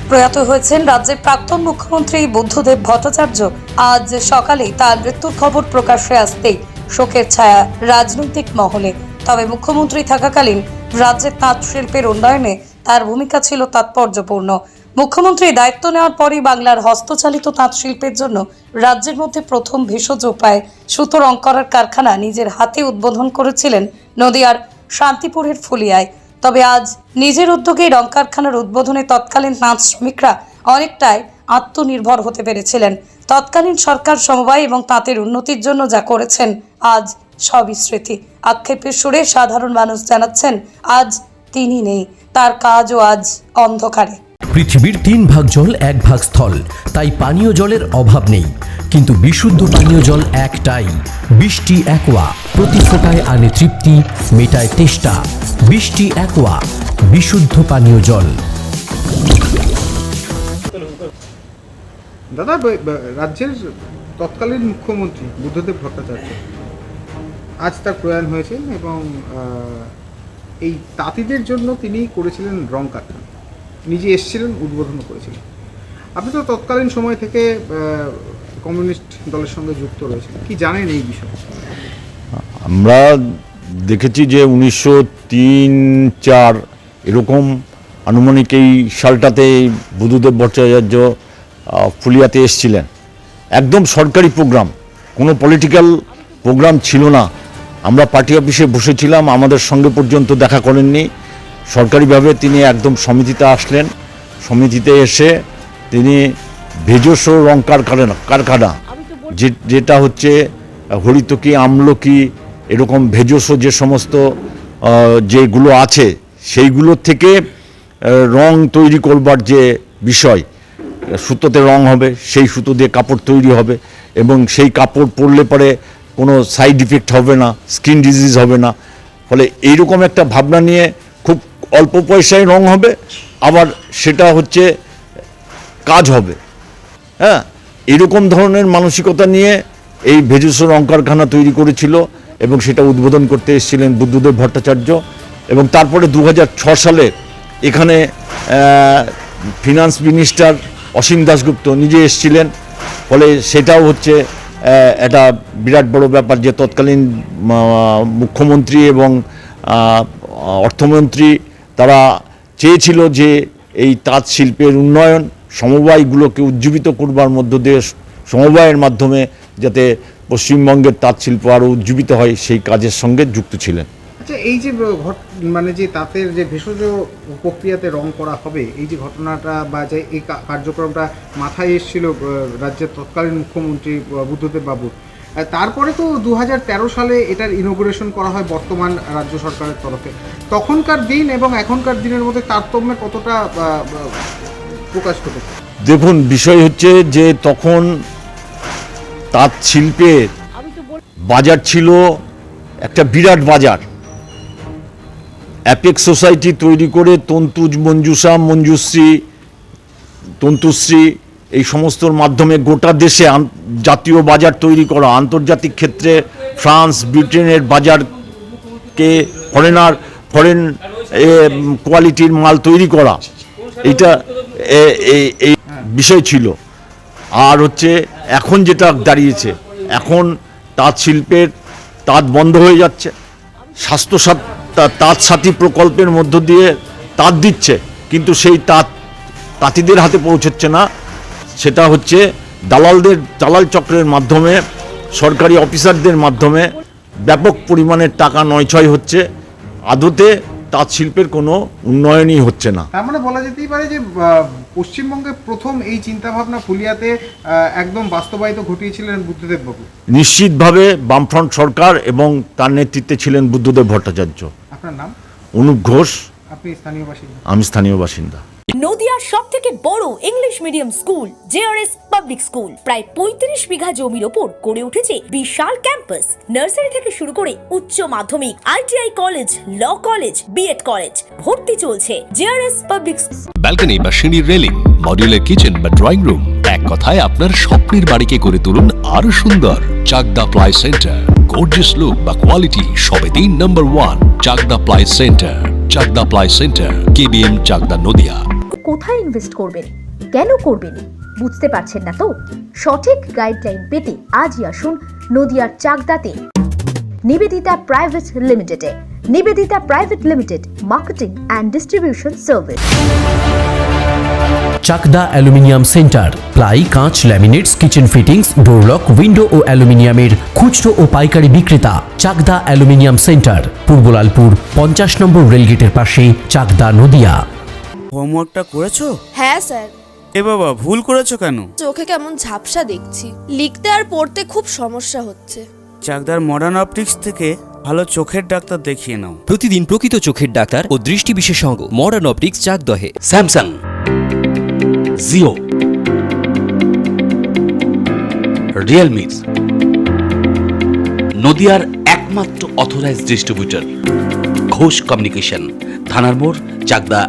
প্রয়াত হয়েছেন রাজ্যের প্রাক্তন মুখ্যমন্ত্রী বুদ্ধদেব ভট্টাচার্য। আজ সকালেই তার মৃত্যুর খবর প্রকাশ্যে আসতেই শোকের ছায়া রাজনৈতিক মহলে। তবে মুখ্যমন্ত্রী থাকাকালীন রাজ্যের তাঁত শিল্পের উন্নয়নে তার ভূমিকা ছিল তাৎপর্যপূর্ণ। মুখ্যমন্ত্রী দায়িত্ব নেওয়ার পরই বাংলার হস্তচালিত তাঁত শিল্পের জন্য রাজ্যের মধ্যে প্রথম ভেষজ উপায়ে সুতো রং করার কারখানা নিজের হাতে উদ্বোধন করেছিলেন নদিয়ার শান্তিপুরের ফুলিয়ায়। তবে আজ নিজের উদ্যোগে রং কারখানার উদ্বোধনে তৎকালীন তাঁত শ্রমিকরা অনেকটাই আত্মনির্ভর হতে পেরেছিলেন। তৎকালীন সরকার সমবায় এবং তাঁতের উন্নতির জন্য যা করেছেন আজ সবই স্মৃতি। আক্ষেপের সুরে সাধারণ মানুষ জানাচ্ছেন আজ তিনি নেই, তার কাজও আজ অন্ধকারে। পৃথিবীর 3 ভাগ জল 1 ভাগ স্থল, তাই পানীয় জলের অভাব নেই। কিন্তু বিশুদ্ধ পানীয় জল একটাই, বৃষ্টি অ্যাকোয়া। প্রতি ফোঁটায় আনে তৃপ্তি, মেটায় তেষ্টা। বৃষ্টি অ্যাকোয়া, বিশুদ্ধ পানীয় জল। দাদা, রাজ্যের তৎকালীন মুখ্যমন্ত্রী বুদ্ধদেব ভট্টাচার্য আজ তার প্রয়াণ হয়েছেন এবং এই তাঁতিদের জন্য তিনি করেছিলেন রং কারখানা, নিজে এসেছিলেন, উদ্বোধন করেছিলেন। আপনি তো তৎকালীন সময় থেকে কমিউনিস্ট দলের সঙ্গে যুক্ত রয়েছেন, কি জানেন এই বিষয়ে? আমরা দেখেছি যে 1903-4 এরকম আনুমানিক এই সালটাতে বুদ্ধদেব ভট্টাচার্য ফুলিয়াতে এসেছিলেন। একদম সরকারি প্রোগ্রাম, কোনো পলিটিক্যাল প্রোগ্রাম ছিল না। আমরা পার্টি অফিসে বসেছিলাম, আমাদের সঙ্গে পর্যন্ত দেখা করেননি। সরকারিভাবে তিনি একদম সমিতিতে আসলেন। সমিতিতে এসে তিনি ভেষজ রং কারখানা যেটা হচ্ছে হরিতকি, আমলকি, এরকম ভেষজ যে সমস্ত যেগুলো আছে সেইগুলো থেকে রং তৈরি করবার যে বিষয়, সুতোতে রং হবে, সেই সুতো দিয়ে কাপড় তৈরি হবে এবং সেই কাপড় পরলে পরে কোনো সাইড ইফেক্ট হবে না, স্কিন ডিজিজ হবে না। ফলে এইরকম একটা ভাবনা নিয়ে খুব অল্প পয়সায় রং হবে, আবার সেটা হচ্ছে কাজ হবে। হ্যাঁ, এরকম ধরনের মানসিকতা নিয়ে এই ভেষজ রং কারখানা তৈরি করেছিল এবং সেটা উদ্বোধন করতে এসেছিলেন বুদ্ধদেব ভট্টাচার্য। এবং তারপরে 2006 সালে এখানে ফিনান্স মিনিস্টার অসীম দাশগুপ্ত নিজে এসেছিলেন। ফলে সেটাও হচ্ছে একটা বিরাট বড় ব্যাপার যে তৎকালীন মুখ্যমন্ত্রী এবং অর্থমন্ত্রী তারা চেয়েছিল যে এই তাঁত শিল্পের উন্নয়ন, সমবায়গুলোকে উজ্জীবিত করবার মধ্য দিয়ে সমবায়ের মাধ্যমে যাতে পশ্চিমবঙ্গের তাঁত শিল্প আরও উজ্জীবিত হয়, সেই কাজের সঙ্গে যুক্ত ছিলেন। আচ্ছা, এই যে মানে যে তাঁতের যে ভেষজ প্রক্রিয়াতে রং করা হবে, এই যে ঘটনাটা বা যে এই কার্যক্রমটা মাথায় এসেছিল রাজ্যের তৎকালীন মুখ্যমন্ত্রী বুদ্ধদেব বাবুর, তারপরে তো 2013 সালে এটার ইনোগ্রেশন করা হয় বর্তমান রাজ্য সরকারের তরফে। তখনকার দিন এবং এখনকার দিনের মধ্যে তারতম্যে কতটা প্রকাশ ঘটেছে? দেখুন, বিষয় হচ্ছে যে তখন তাঁত শিল্পের বাজার ছিল একটা বিরাট বাজার। অ্যাপেক্স সোসাইটি তৈরি করে তন্তুজ, মঞ্জুষা, তন্তুশ্রী এই সমস্তর মাধ্যমে গোটা দেশে জাতীয় বাজার তৈরি করা, আন্তর্জাতিক ক্ষেত্রে ফ্রান্স, ব্রিটেনের বাজারকে ফরেন কোয়ালিটির মাল তৈরি করা, এটা এই বিষয় ছিল। আর হচ্ছে এখন যেটা দাঁড়িয়েছে, এখন তাঁত শিল্পের তাঁত বন্ধ হয়ে যাচ্ছে। তাঁত সাথী প্রকল্পের মধ্য দিয়ে তাঁত দিচ্ছে, কিন্তু সেই তাঁতিদের হাতে পৌঁছচ্ছে না। সেটা হচ্ছে দালাল চক্রের মাধ্যমে, সরকারি অফিসারদের মাধ্যমে ব্যাপক পরিমাণের টাকা নয়ছয় হচ্ছে। আদতে তাঁত শিল্পের কোনো উন্নয়নই হচ্ছে না। তার মানে বলা যেতেই পারে যে পশ্চিমবঙ্গে প্রথম এই চিন্তাভাবনা ফুলিয়াতে একদম বাস্তবায়িত ঘটিয়েছিলেন বুদ্ধদেব বাবু। নিশ্চিতভাবে বামফ্রন্ট সরকার এবং তার নেতৃত্বে ছিলেন বুদ্ধদেব ভট্টাচার্য। আপনার নাম? অনুপ ঘোষ। আপনি স্থানীয় বাসিন্দা? আমি স্থানীয় বাসিন্দা। নদিয়ার সবথেকে বড় English medium school JRS public school প্রায় 35 বিঘা জমির ওপর গড়ে উঠেছে বিশাল ক্যাম্পাস। নার্সারি থেকে শুরু করে উচ্চ মাধ্যমিক, ITI college, law college, BEd college, ভর্তি চলছে। জেআরএস পাবলিক ব্যালকনি বা সিঁড়ির রেলিং, মডিউলার কিচেন বা ড্রয়িং রুম, এক কথায় আপনার স্বপ্নের বাড়িকে করে তুলুন আরো সুন্দর। Chakdah ply centre, gorgeous look বা কোয়ালিটি সবেতেই number 1। Chakdah ply centre, Chakdah ply centre, KBM, Chakdah, Nadia. কোথায় ইনভেস্ট করবেন? কেন করবেন? বুঝতে পারছেন না তো? সঠিক গাইডলাইন পেতে আজই আসুন নদিয়ার চাকদাতে নিবেদিতা প্রাইভেট লিমিটেডে। Nivedita private limited, marketing and distribution service. Chakdah aluminium centre, ply, কাঁচ, laminates, kitchen fittings, door lock, window ও অ্যালুমিনিয়ামের খুচরো ও পাইকারি বিক্রেতা। চাকদা অ্যালুমিনিয়াম সেন্টার, পূর্ব লালপুর 50 নম্বর রেলগেটের পাশে, চাকদা, নদিয়া। হোমওয়ার্কটা করেছো? হ্যাঁ স্যার। এ বাবা, ভুল করেছো কেন? চোখে কেমন ঝাপসা দেখছি, লিখতে আর পড়তে খুব সমস্যা হচ্ছে। চাকদার মডার্ন অপটিক্স থেকে ভালো চোখের ডাক্তার দেখিয়ে নাও। প্রতিদিন প্রকৃত চোখের ডাক্তার ও দৃষ্টি বিশেষজ্ঞ মডার্ন অপটিক্স, চাকদহে। স্যামসাং, জিও, রিয়েলমি, নদিয়ার একমাত্র অথরাইজড ডিস্ট্রিবিউটর ঘোষ কমিউনিকেশন, থানার মোড়, চাকদা।